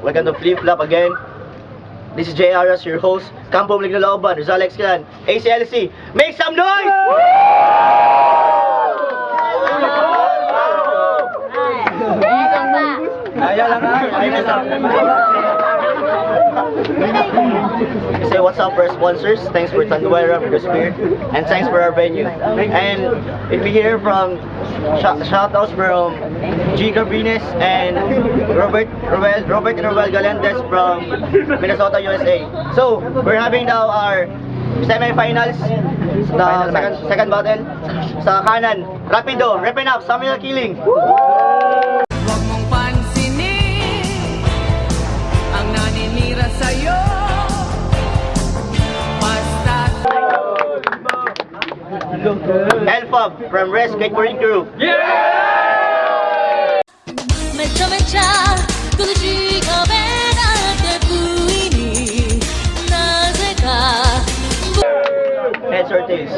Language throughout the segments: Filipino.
Welcome to Flip Flop again. This is JR as your host. Campo Mlignalaoban, Rizal Exclan, ACLC. Make some noise! Say what's up for our sponsors. Thanks for Tanduera for the spirit, and thanks for our venue. And if we hear from shoutouts from G. Garbines and Robert and Robel Galendez from Minnesota, USA. So we're having now our semi-finals. The second battle sa kanan. Rapido, repping up, Samuel Killing. Huwag mong pansinin ang naninira sa'yo. Basta Elfab from Res Skateboarding Crew. Heads or tails?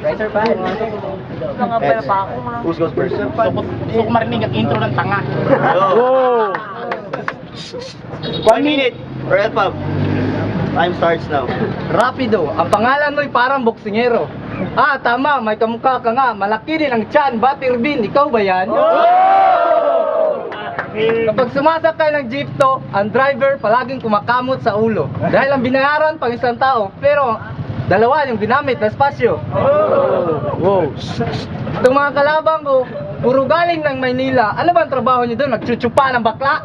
Riser pa. Mga pala pa ako. Who goes first? Gusto ko marinig ang intro ng tanga. Go! 1 minute for Elfab. Time starts now. Rapido, ang pangalan mo'y parang boksingero. Ah, tama, may kamukha ka nga. Malaki din ang tiyan, Butterbean. Ikaw ba yan? Kapag sumasakay ng jeep to, ang driver palaging kumakamot sa ulo. Dahil ang binayaran pang isang tao, pero dalawa yung ginamit na espasyo. Wow. Itong mga kalabang ko, puro galing ng Maynila. Ano ba ang trabaho nyo doon? Nagchuchupa ng bakla?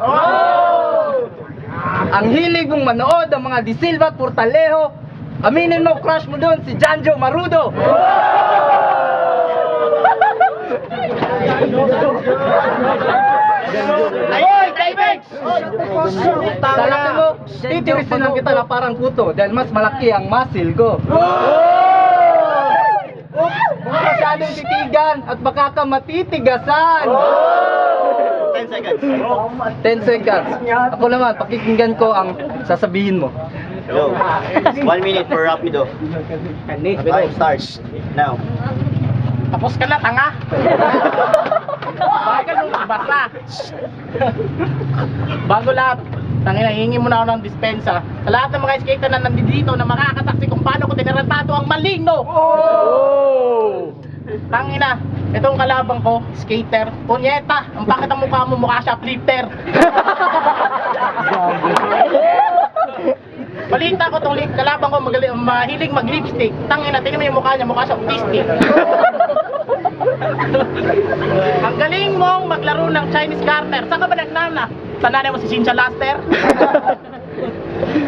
Ang hilig mong manood ng mga Di Silva at Portalejo. Aminin mo, crush mo doon si Janjo Marudo. Ay, Timex! Sa laki mo, titirisin lang kita na parang puto dahil mas malaki ang muscle ko. Huwag masyadong titigan at baka ka matitigasan. 10 seconds. 10 seconds. Ako naman, pakikinggan ko ang sasabihin mo. Go. 1 minute for Rapido. Time starts now. Tapos ka na, tanga. Bakit ka nung basa? Bago lahat, tangina, hihingi mo na ako ng dispensa. Sa lahat ng mga skater na nandito na makakasaksi kung paano ko tinarantado ang maligno. Tangina, itong kalabang ko, skater, punyeta, ang bakit ang mukha mo, mukha siya flipper. Balita ko tong kalabang ko, mahilig mag-lipstick. Tangina, tingnan mo yung mukha niya, mukha siya autistic. Ang galing mong maglaro ng Chinese garter. Saan ka ba nagnana? Sa nanay mo si Cynthia Laster?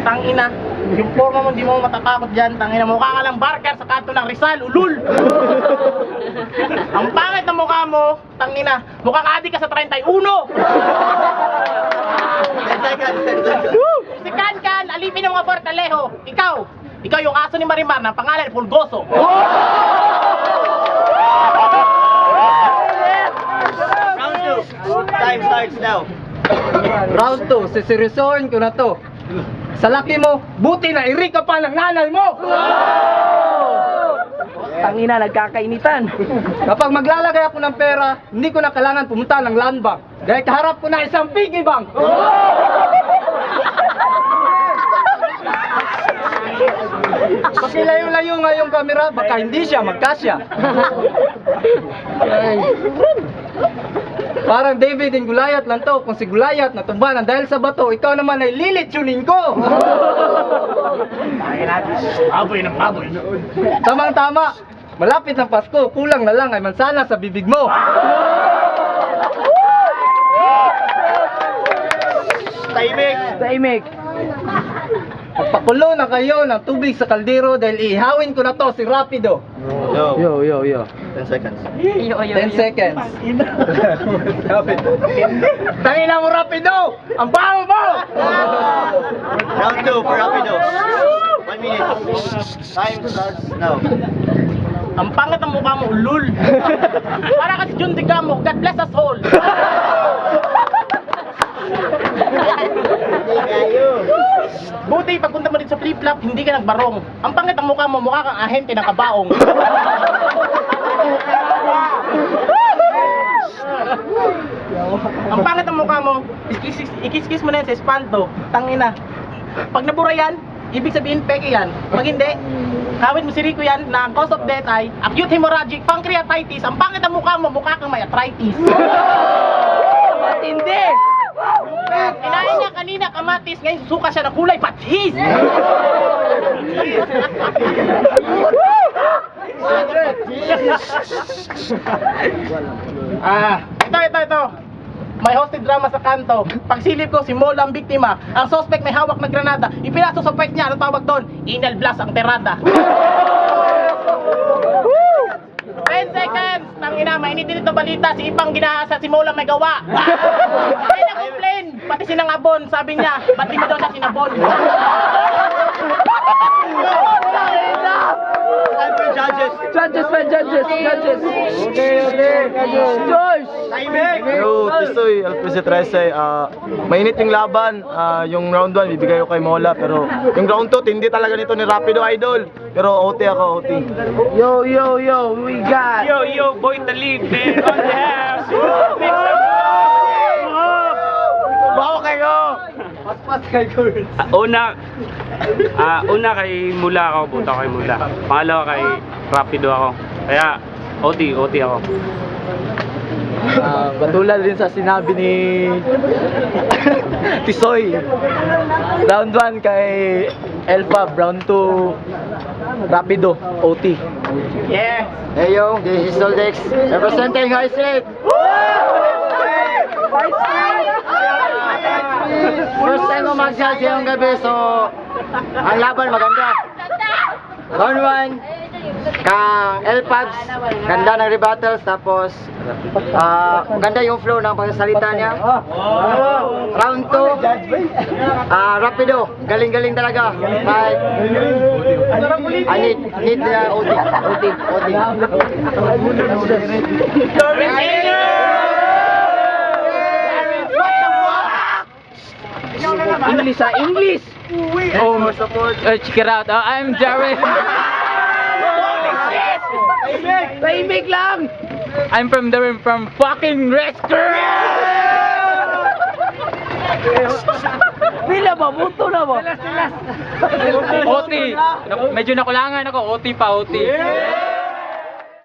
Tangina, yung forma mo, hindi mo matatakot dyan. Tangina, mukha ka lang barker sa kanto ng Rizal, ulul. Ang pangit na mukha mo, tangina, mukha ka adik ka sa 31. 10 seconds, 10 seconds. Si Kankan, alipin ng mga Portalejo. Ikaw yung aso ni Marimar na pangalan Fulgoso. Round 2. Time starts now. Round 2, sisirisoin ko na to. Sa laki mo, buti na iri ka pa ng nanay mo! Tangina, nagkakainitan. Kapag maglalagay ako ng pera, hindi ko na kailangan pumunta ng land bank. Dahil kaharap ko na isang piggy bank. Pakilayo-layo nga yung camera, baka hindi siya magkasya. Parang David and Goliath lang to. Kung si Goliath natumbanan dahil sa bato, ikaw naman ay lilitsunin ko. Baboy ng baboy. Tamang-tama. Malapit ng Pasko, kulang na lang ay mansana sa bibig mo. Timing. Magpakulo na kayo ng tubig sa kaldero dahil ihawin ko na to si Rapido. Go. Yo. 10 seconds. 10 seconds. Tangina mo, Rapido! Ang baho mo! Round 2 for Rapido. 1 minute. Time starts now. Ang pangit ang mukha mo, ulul. Para kasi Jun Digamo, God bless us all. Buti pagpunta mo dito sa flip-flop, hindi ka nagbarong. Ang pangit ang mukha mo, mukha kang ahente ng kabaong. Ang pangit ang mukha mukha mo, ikis-kis mo na yan sa espanto. Tangina. Pag nabura yan, ibig sabihin peke yan. Pag hindi, kawin mo si Rico yan na ang cause of death ay acute hemorrhagic pancreatitis. Ang pangit ang mukha mo, mukha kang may arthritis. Matindi! Kinain niya kanina kamatis, ngayon suka siya na kulay patis. Ito. May hosted drama sa kanto. Pagsilip ko, si Mola ang biktima. Ang suspect may hawak na granada. Ipinasok sa puwet niya. Ano tawag doon? Anal blast ang terada. 10 seconds! Tangina, mainitin ito balita. Si Ipang ginahasa, si Mola may gawa. Ay, na-complain. Pati sinangabon. Sabi niya, ba't di mo daw siya sinabon? Judges! Joyce! Yo, Tisoy, Alpese 13. Mainit yung laban. Yung round 1, bibigay ko kay Mola. Pero yung round 2, hindi talaga nito ni Rapido Idol. Pero OT ako, OT. Yo, we got... Yo, boy, the lead, man, on the house. Make some Bawa kayo! Paspas kay girls. Una kay Mula ako, buta kay Mula. Pangalawa kay Rapido ako. Kaya, OT ako. Patulad rin sa sinabi ni Tisoy. Round 1 kay Elfab, round 2 Rapido, OT. Yeah. Hey yo, this is Soldex representing High Street. First time ko mag-judge yung gabi, so ang laban maganda. Round 1, kang Elfabs, ganda ng rebuttals, tapos maganda yung flow ng pagsasalita niya. Round 2, Rapido, galing-galing talaga. I need the OT. English English! Oh, check it out. I'm Jared. Tahimik lang! I'm from fucking restaurant! Pila ba? Buto na ba? OT! Medyo nakulangan ako. OT pa, OT.